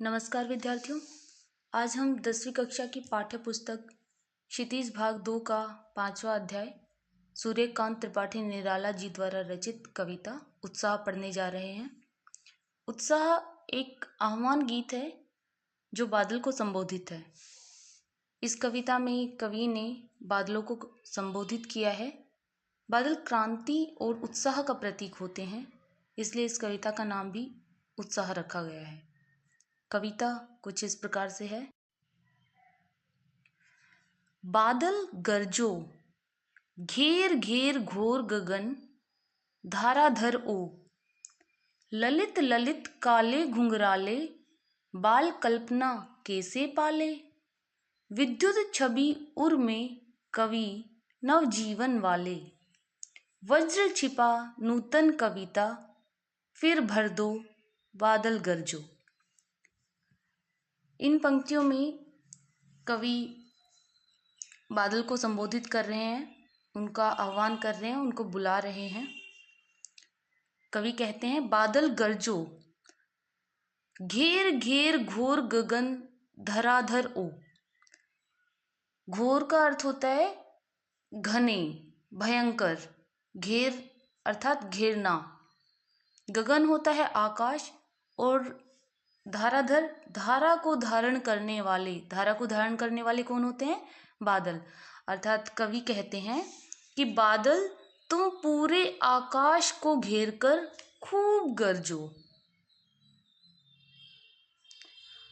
नमस्कार विद्यार्थियों। आज हम 10वीं कक्षा की पाठ्य पुस्तक क्षितिज भाग 2 का 5वां अध्याय सूर्यकांत त्रिपाठी निराला जी द्वारा रचित कविता उत्साह पढ़ने जा रहे हैं। उत्साह एक आह्वान गीत है जो बादल को संबोधित है। इस कविता में कवि ने बादलों को संबोधित किया है। बादल क्रांति और उत्साह का प्रतीक होते हैं, इसलिए इस कविता का नाम भी उत्साह रखा गया है। कविता कुछ इस प्रकार से है। बादल गरजो, घेर घेर घोर गगन, धाराधर ओ, ललित ललित काले घुंघराले, बाल कल्पना कैसे पाले, विद्युत छवि उर में कवि नवजीवन वाले, वज्र छिपा नूतन कविता, फिर भर दो बादल गरजो। इन पंक्तियों में कवि बादल को संबोधित कर रहे हैं, उनका आह्वान कर रहे हैं, उनको बुला रहे हैं। कवि कहते हैं बादल गरजो, घेर घेर घोर गगन, धराधर ओ। घोर का अर्थ होता है घने, भयंकर। घेर अर्थात घेरना। गगन होता है आकाश, और धाराधर धारा को धारण करने वाले। धारा को धारण करने वाले कौन होते हैं? बादल। अर्थात कवि कहते हैं कि बादल तुम पूरे आकाश को घेरकर खूब गरजो।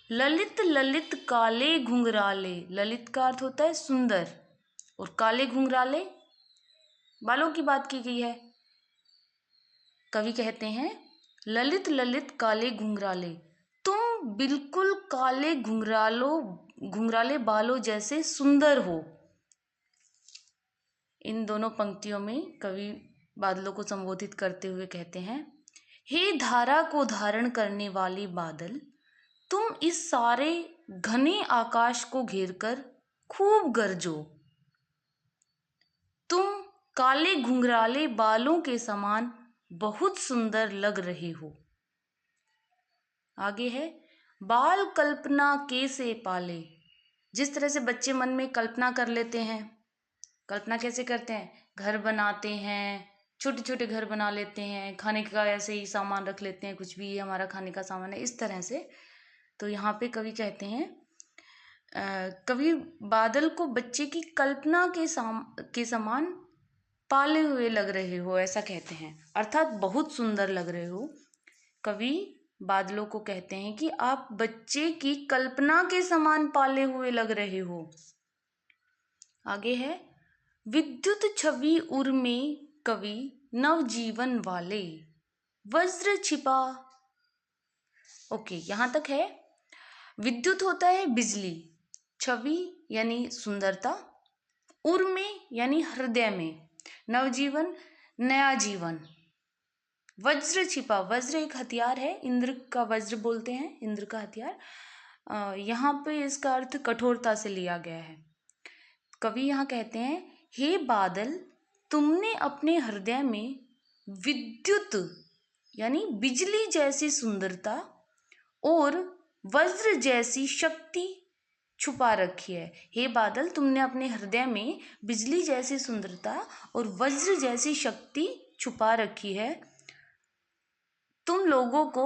ललित ललित काले घुंघराले। ललित का अर्थ होता है सुंदर, और काले घुंघराले बालों की बात की गई है। कवि कहते हैं ललित ललित काले घुंघराले, तुम बिल्कुल काले घुंघराले बालों जैसे सुंदर हो। इन दोनों पंक्तियों में कवि बादलों को संबोधित करते हुए कहते हैं, हे धारा को धारण करने वाले बादल, तुम इस सारे घने आकाश को घेरकर खूब गरजो। तुम काले घुंघराले बालों के समान बहुत सुंदर लग रहे हो। आगे है, बाल कल्पना कैसे पाले। जिस तरह से बच्चे मन में कल्पना कर लेते हैं। कल्पना कैसे करते हैं? घर बनाते हैं, छोटे छोटे घर बना लेते हैं, खाने का ऐसे ही सामान रख लेते हैं, कुछ भी हमारा खाने का सामान है, इस तरह से। तो यहाँ पे कवि कहते हैं, कवि बादल को बच्चे की कल्पना के समान पाले हुए लग रहे हो, ऐसा कहते हैं। अर्थात बहुत सुंदर लग रहे हो। कवि बादलों को कहते हैं कि आप बच्चे की कल्पना के समान पाले हुए लग रहे हो। आगे है, विद्युत छवि उर में कवि नवजीवन वाले, वज्र छिपा। ओके, यहां तक है। विद्युत होता है बिजली, छवि यानी सुंदरता, उर में यानी हृदय में, नवजीवन नया जीवन, वज्र छिपा। वज्र एक हथियार है, इंद्र का वज्र बोलते हैं, इंद्र का हथियार। यहाँ पे इसका अर्थ कठोरता से लिया गया है। कवि यहाँ कहते हैं, हे बादल, तुमने अपने हृदय में विद्युत यानी बिजली जैसी सुंदरता और वज्र जैसी शक्ति छुपा रखी है। हे बादल, तुमने अपने हृदय में बिजली जैसी सुंदरता और वज्र जैसी शक्ति छुपा रखी है। तुम लोगों को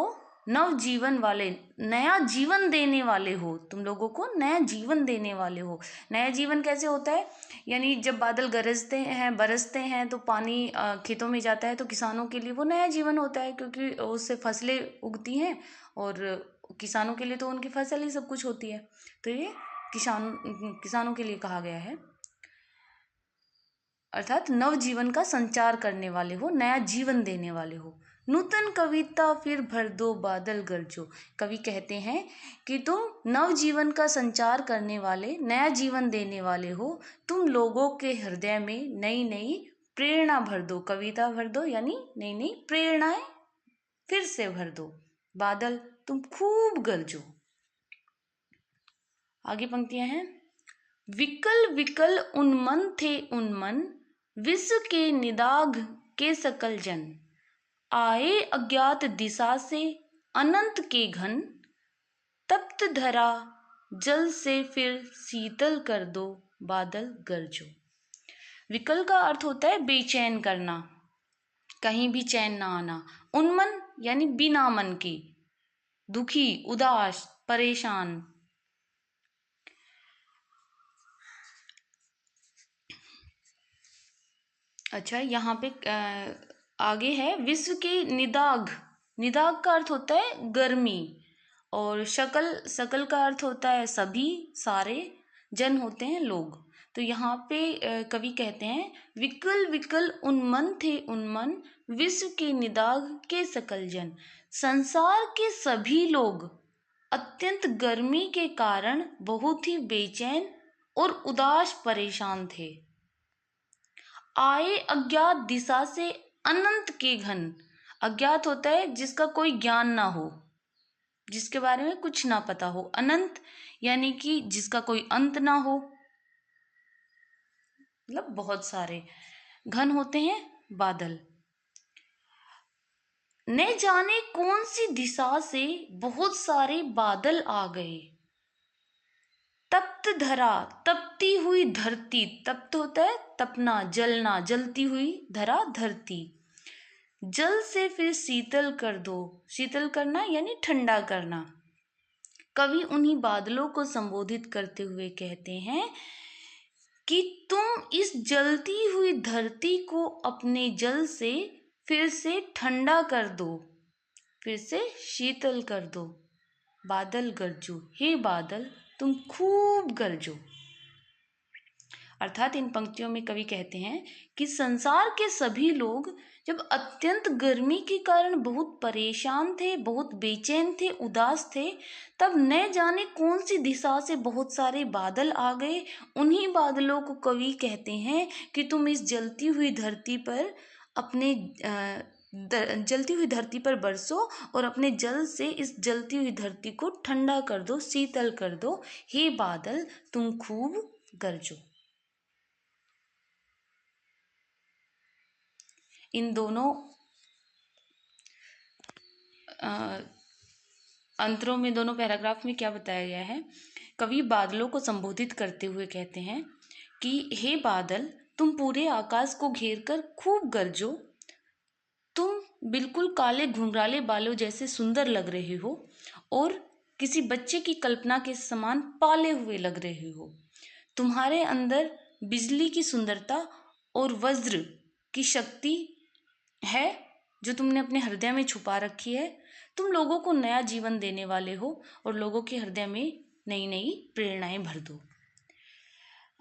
नवजीवन वाले, नया जीवन देने वाले हो। तुम लोगों को नया जीवन देने वाले हो। नया जीवन कैसे होता है? यानी जब बादल गरजते हैं, बरसते हैं, तो पानी खेतों में जाता है, तो किसानों के लिए वो नया जीवन होता है, क्योंकि उससे फसलें उगती हैं, और किसानों के लिए तो उनकी फसल ही सब कुछ होती है। तो ये किसानों के लिए कहा गया है। अर्थात नवजीवन का संचार करने वाले हो, नया जीवन देने वाले हो। नूतन कविता फिर भर दो बादल गरजो। कवि कहते हैं कि तुम नवजीवन का संचार करने वाले, नया जीवन देने वाले हो। तुम लोगों के हृदय में नई नई प्रेरणा भर दो। कविता भर दो यानी नई नई प्रेरणाएं फिर से भर दो। बादल तुम खूब गरजो। आगे पंक्तियां हैं, विकल विकल उन्मन थे उन्मन, विश्व के निदाघ के सकल जन, आए अज्ञात दिशा से अनंत के घन, तप्त धरा जल से फिर शीतल कर दो, बादल गरजो। विकल का अर्थ होता है बेचैन करना, कहीं भी चैन ना आना। उन्मन यानी बिना मन के, दुखी, उदास, परेशान। अच्छा, यहाँ पे आगे है विश्व के निदाघ। निदाघ का अर्थ होता है गर्मी, और शकल, सकल का अर्थ होता है सभी, सारे, जन होते हैं लोग। तो यहाँ पे कवि कहते हैं विकल विकल उन्मन थे उन्मन, विश्व के निदाघ के सकल जन। संसार के सभी लोग अत्यंत गर्मी के कारण बहुत ही बेचैन और उदास परेशान थे। आए अज्ञात दिशा से अनंत के घन। अज्ञात होता है जिसका कोई ज्ञान ना हो, जिसके बारे में कुछ ना पता हो। अनंत यानी कि जिसका कोई अंत ना हो, मतलब बहुत सारे। घन होते हैं बादल। न जाने कौन सी दिशा से बहुत सारे बादल आ गए। तप्त धरा, तपती हुई धरती। तप्त होता है तपना, जलना, जलती हुई धरा, धरती। जल से फिर शीतल कर दो। शीतल करना यानी ठंडा करना। कवि उन्हीं बादलों को संबोधित करते हुए कहते हैं कि तुम इस जलती हुई धरती को अपने जल से फिर से ठंडा कर दो, फिर से शीतल कर दो। बादल गरजो, हे बादल तुम खूब गरजो। अर्थात इन पंक्तियों में कवि कहते हैं कि संसार के सभी लोग जब अत्यंत गर्मी के कारण बहुत परेशान थे, बहुत बेचैन थे, उदास थे, तब न जाने कौन सी दिशा से बहुत सारे बादल आ गए। उन्हीं बादलों को कवि कहते हैं कि तुम इस जलती हुई धरती पर अपने जलती हुई धरती पर बरसो और अपने जल से इस जलती हुई धरती को ठंडा कर दो, शीतल कर दो। हे बादल तुम खूब गरजो। इन दोनों अंतरों में, दोनों पैराग्राफ में क्या बताया गया है? कवि बादलों को संबोधित करते हुए कहते हैं कि हे बादल तुम पूरे आकाश को घेर कर खूब गरजो। तुम बिल्कुल काले घुंघराले बालों जैसे सुंदर लग रहे हो और किसी बच्चे की कल्पना के समान पाले हुए लग रहे हो। तुम्हारे अंदर बिजली की सुंदरता और वज्र की शक्ति है जो तुमने अपने हृदय में छुपा रखी है। तुम लोगों को नया जीवन देने वाले हो और लोगों के हृदय में नई नई प्रेरणाएं भर दो।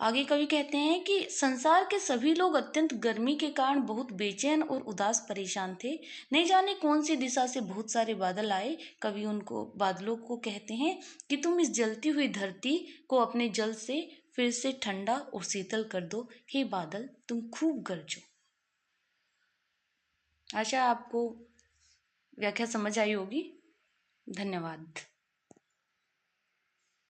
आगे कवि कहते हैं कि संसार के सभी लोग अत्यंत गर्मी के कारण बहुत बेचैन और उदास परेशान थे। नहीं जाने कौन सी दिशा से बहुत सारे बादल आए। कवि उनको बादलों को कहते हैं कि तुम इस जलती हुई धरती को अपने जल से फिर से ठंडा और शीतल कर दो। हे बादल तुम खूब गरजो। आशा आपको व्याख्या समझ आई होगी। धन्यवाद।